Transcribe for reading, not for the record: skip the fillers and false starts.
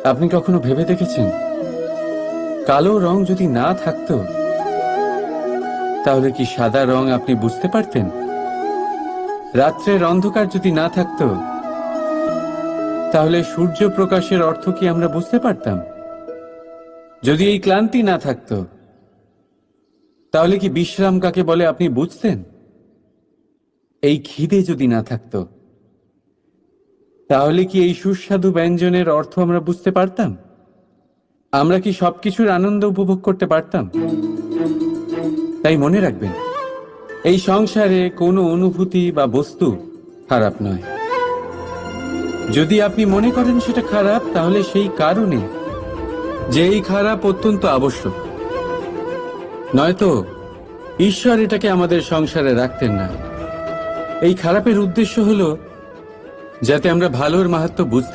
আপনি কখনো ভেবে দেখেছেন কালো রং যদি না থাকতো তাহলে কি সাদা রং আপনি বুঝতে পারতেন? রাত্রের অন্ধকার যদি না থাকতো তাহলে সূর্য প্রকাশের অর্থ কি আমরা বুঝতে পারতাম? যদি এই ক্লান্তি না থাকতো তাহলে কি বিশ্রাম কাকে বলে আপনি বুঝতেন? এই খিদে যদি না থাকতো তাহলে কি এই সুস্বাদু ব্যঞ্জনের অর্থ আমরা বুঝতে পারতাম? আমরা কি সবকিছুর আনন্দ উপভোগ করতে পারতাম? তাই মনে রাখবেন, এই সংসারে কোনো অনুভূতি বা বস্তু খারাপ নয়। যদি আপনি মনে করেন সেটা খারাপ, তাহলে সেই কারণে যে এই খারাপ অত্যন্ত আবশ্যক, নয়তো ঈশ্বর এটাকে আমাদের সংসারে রাখতেন না। এই খারাপের উদ্দেশ্য হলো যাতে আমরা ভালোর মাহাত্ম্য বুঝতে